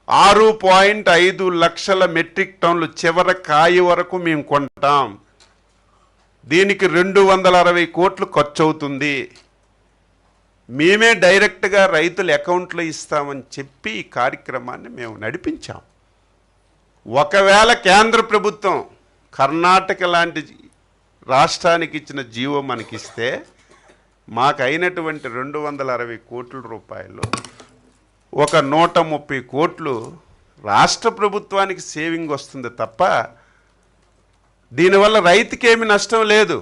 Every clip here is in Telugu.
6.5 లక్షల మెట్రిక్ టన్నులు చివరి కాయ వరకు మేము కొంటాం. దీనికి 260 కోట్లు ఖర్చు అవుతుంది. మేమే డైరెక్ట్గా రైతుల అకౌంట్లో ఇస్తామని చెప్పి ఈ కార్యక్రమాన్ని మేము నడిపించాం. ఒకవేళ కేంద్ర ప్రభుత్వం కర్ణాటక లాంటి రాష్ట్రానికి ఇచ్చిన జీవో మనకిస్తే మాకు అయినటువంటి 260 కోట్ల రూపాయలు ఒక 130 కోట్లు రాష్ట్ర ప్రభుత్వానికి సేవింగ్ వస్తుంది తప్ప దీనివల్ల రైతుకి ఏమి నష్టం లేదు.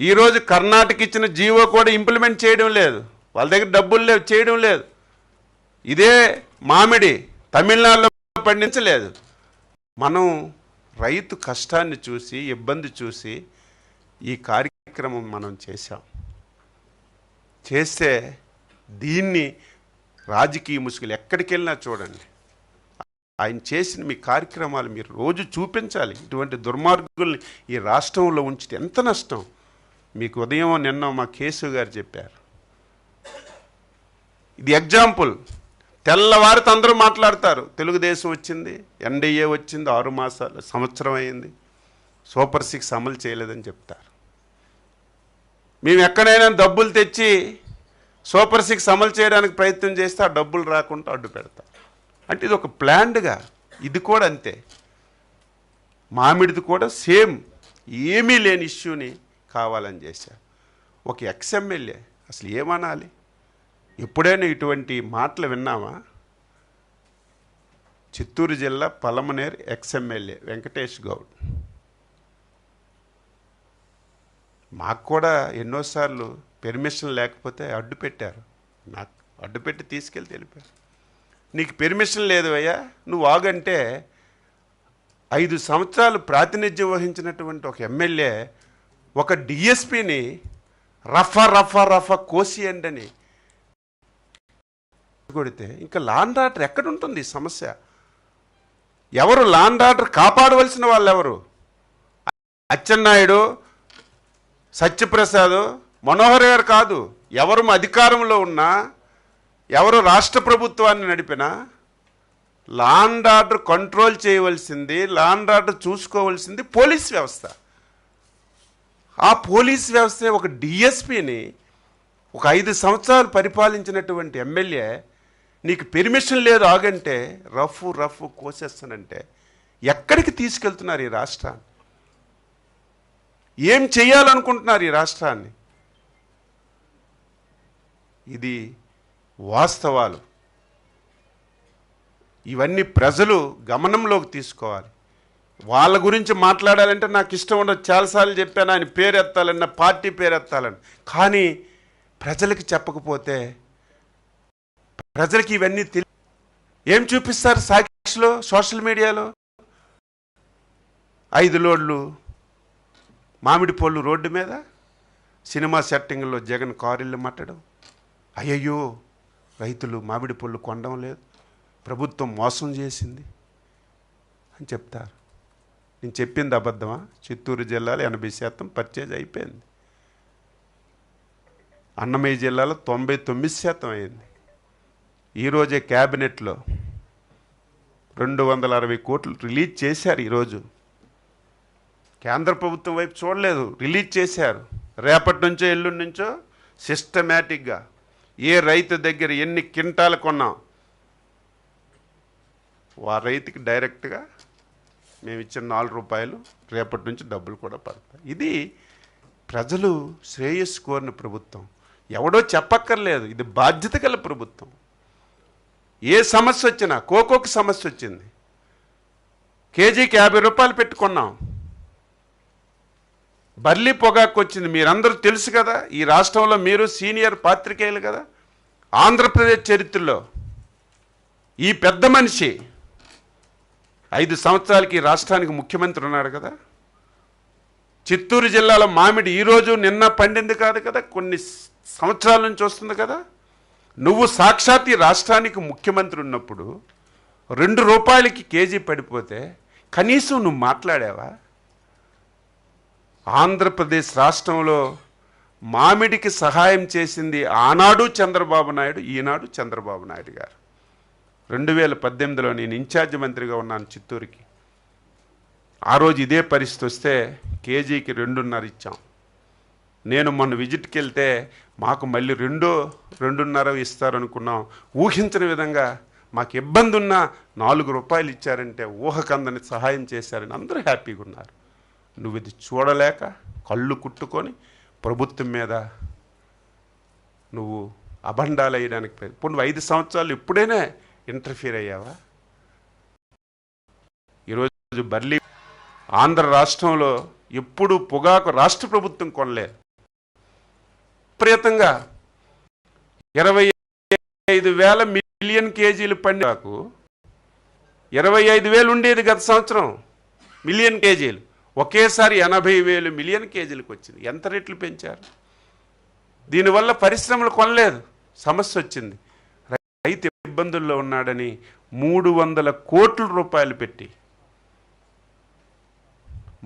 ఈరోజు కర్ణాటక ఇచ్చిన జీవో కూడా ఇంప్లిమెంట్ చేయడం లేదు, వాళ్ళ దగ్గర డబ్బులు లేవు, చేయడం లేదు. ఇదే మామిడి తమిళనాడులో పండించలేదు. మనం రైతు కష్టాన్ని చూసి ఇబ్బంది చూసి ఈ కార్యక్రమం మనం చేస్తే దీన్ని రాజకీయ ముసుగులు ఎక్కడికి వెళ్ళినా చూడండి, ఆయన చేసిన మీ కార్యక్రమాలు మీరు రోజు చూపించాలి. ఇటువంటి దుర్మార్గుల్ని ఈ రాష్ట్రంలో ఉంచితే ఎంత నష్టం. మీకు ఉదయం నిన్న మా కేశవ్ గారు చెప్పారు. ఇది ఎగ్జాంపుల్. తెల్లవారితో అందరూ మాట్లాడతారు, తెలుగుదేశం వచ్చింది, ఎన్డీఏ వచ్చింది, 6 మాసాలు సంవత్సరం అయింది, సూపర్ 6 అమలు చేయలేదని చెప్తారు. మేము ఎక్కడైనా డబ్బులు తెచ్చి సూపర్ 6 అమలు చేయడానికి ప్రయత్నం చేస్తే ఆ డబ్బులు రాకుండా అడ్డు పెడతారు. అంటే ఇది ఒక ప్లాన్డ్గా, ఇది కూడా అంతే. మామిడిది కూడా సేమ్, ఏమీ లేని ఇష్యూని కావాలని చేశారు. ఒక ఎక్స్ఎమ్మెల్యే అసలు ఏమనాలి? ఎప్పుడైనా ఇటువంటి మాటలు విన్నామా? చిత్తూరు జిల్లా పలమనేరు ఎక్స్ఎమ్మెల్యే వెంకటేష్ గౌడ్. మాకు కూడా ఎన్నోసార్లు పెర్మిషన్ లేకపోతే అడ్డు పెట్టారు. నాకు అడ్డు పెట్టి తీసుకెళ్ళి తెలిపారు, నీకు పెర్మిషన్ లేదు అయ్యా, నువ్వు ఆగంటే 5 సంవత్సరాలు ప్రాతినిధ్యం వహించినటువంటి ఒక ఎమ్మెల్యే ఒక డిఎస్పిని రఫా కోసియండి అని కొడితే ఇంకా లా అండ్ ఆర్డర్ ఎక్కడ ఉంటుంది? సమస్య ఎవరు? లా అండ్ ఆర్డర్ కాపాడవలసిన వాళ్ళు ఎవరు? అచ్చెన్నాయుడు, సత్యప్రసాద్, మనోహర్ గారు కాదు. ఎవరు అధికారంలో ఉన్నా, ఎవరు రాష్ట్ర ప్రభుత్వాన్ని నడిపినా లా అండ్ ఆర్డర్ కంట్రోల్ చేయవలసింది, లా అండ్ ఆర్డర్ చూసుకోవలసింది పోలీస్ వ్యవస్థ. ఆ పోలీస్ వ్యవస్థ ఒక డిఎస్పిని ఒక 5 సంవత్సరాలు పరిపాలించినటువంటి ఎమ్మెల్యే నీకు పెర్మిషన్ లేదు ఆగంటే రఫ్ కోసేస్తానంటే ఎక్కడికి తీసుకెళ్తున్నారు ఈ రాష్ట్రాన్ని? ఏం చేయాలనుకుంటున్నారు ఈ రాష్ట్రాన్ని? ఇది వాస్తవాలు. ఇవన్నీ ప్రజలు గమనంలోకి తీసుకోవాలి. వాళ్ళ గురించి మాట్లాడాలంటే నాకు ఇష్టం ఉండదు. చాలాసార్లు చెప్పాను, ఆయన పేరు ఎత్తాలని, నా పార్టీ పేరు ఎత్తాలని. కానీ ప్రజలకి చెప్పకపోతే ప్రజలకి ఇవన్నీ ఏం చూపిస్తారు? సాక్షిలో, సోషల్ మీడియాలో 5 లోడ్లు మామిడి పళ్ళు రోడ్డు మీద, సినిమా సెట్టింగ్లో జగన్ కారుళ్ళు మట్టడం, అయ్యయ్యో రైతులు మామిడి పళ్ళు కొనడం లేదు, ప్రభుత్వం మోసం చేసింది అని చెప్తారు. నేను చెప్పింది అబద్ధమా? చిత్తూరు జిల్లాలో 80% పర్చేజ్ అయిపోయింది. అన్నమయ్య జిల్లాలో 99% అయింది. ఈరోజే క్యాబినెట్లో 260 కోట్లు రిలీజ్ చేశారు. ఈరోజు కేంద్ర ప్రభుత్వం వైపు చూడలేదు, రిలీజ్ చేశారు. రేపటి నుంచో ఎల్లుండి నుంచో సిస్టమేటిక్గా ఏ రైతు దగ్గర ఎన్ని క్వింటాలు కొన్నాం ఆ రైతుకి డైరెక్ట్గా మేము ఇచ్చిన 4 రూపాయలు రేపటి నుంచి డబ్బులు కూడా పడతాయి. ఇది ప్రజలు శ్రేయస్సు కోరిన ప్రభుత్వం. ఎవడో చెప్పక్కర్లేదు, ఇది బాధ్యత గల ప్రభుత్వం. ఏ సమస్య వచ్చినా, కోకోకి సమస్య వచ్చింది, కేజీకి 50 రూపాయలు పెట్టుకున్నాం. బర్లీ పొగాకు వచ్చింది, మీరందరూ తెలుసు కదా. ఈ రాష్ట్రంలో మీరు సీనియర్ పాత్రికేయులు కదా. ఆంధ్రప్రదేశ్ చరిత్రలో ఈ పెద్ద మనిషి 5 సంవత్సరాలకి రాష్ట్రానికి ముఖ్యమంత్రి ఉన్నాడు కదా. చిత్తూరు జిల్లాలో మామిడి ఈరోజు నిన్న పండింది కాదు కదా, కొన్ని సంవత్సరాల నుంచి వస్తుంది కదా. నువ్వు సాక్షాత్ ఈ రాష్ట్రానికి ముఖ్యమంత్రి ఉన్నప్పుడు 2 రూపాయలకి కేజీ పడిపోతే కనీసం నువ్వు మాట్లాడావా? ఆంధ్రప్రదేశ్ రాష్ట్రంలో మామిడికి సహాయం చేసింది ఆనాడు చంద్రబాబు నాయుడు, ఈనాడు చంద్రబాబు నాయుడు గారు. 2018లో నేను ఇన్ఛార్జ్ మంత్రిగా ఉన్నాను చిత్తూరుకి. ఆ రోజు ఇదే పరిస్థితి వస్తే కేజీకి 2.5 ఇచ్చాం. నేను మొన్న విజిట్కి వెళ్తే మాకు మళ్ళీ 2.5 ఇస్తారనుకున్నాం. ఊహించని విధంగా మాకు ఇబ్బంది ఉన్నా 4 రూపాయలు ఇచ్చారంటే ఊహకందని సహాయం చేశారని అందరూ హ్యాపీగా ఉన్నారు. నువ్వు ఇది చూడలేక కళ్ళు కుట్టుకొని ప్రభుత్వం మీద నువ్వు అభండాలు వేయడానికి ఇప్పుడు నువ్వు 5 సంవత్సరాలు ఎప్పుడైనా ఇంటర్ఫీర్ అయ్యావా? ఈరోజు బర్లీ ఆంధ్ర రాష్ట్రంలో ఎప్పుడు పొగాకు రాష్ట్ర ప్రభుత్వం కొనలేదు. విపరీతంగా 25,000 మిలియన్ కేజీలు పండాకు 25,000 ఉండేది గత సంవత్సరం మిలియన్ కేజీలు, ఒకేసారి 80,000 మిలియన్ కేజీలకు వచ్చింది. ఎంత రేట్లు పెంచారు? దీనివల్ల పరిశ్రమలు కొనలేదు, సమస్య వచ్చింది. రైతు ఇబ్బందుల్లో ఉన్నాడని 300 కోట్ల రూపాయలు పెట్టి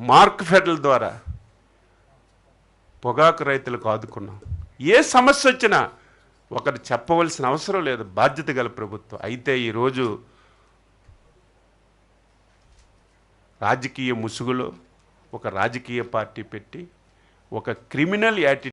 మార్క్ ఫెడల్ ద్వారా పొగాకు రైతులకు ఆదుకున్నాం. ఏ సమస్య వచ్చినా ఒకరు చెప్పవలసిన అవసరం లేదు, బాధ్యత గల ప్రభుత్వం. అయితే ఈరోజు రాజకీయ ముసుగులో ఒక రాజకీయ పార్టీ పెట్టి ఒక క్రిమినల్ యాటిట్యూడ్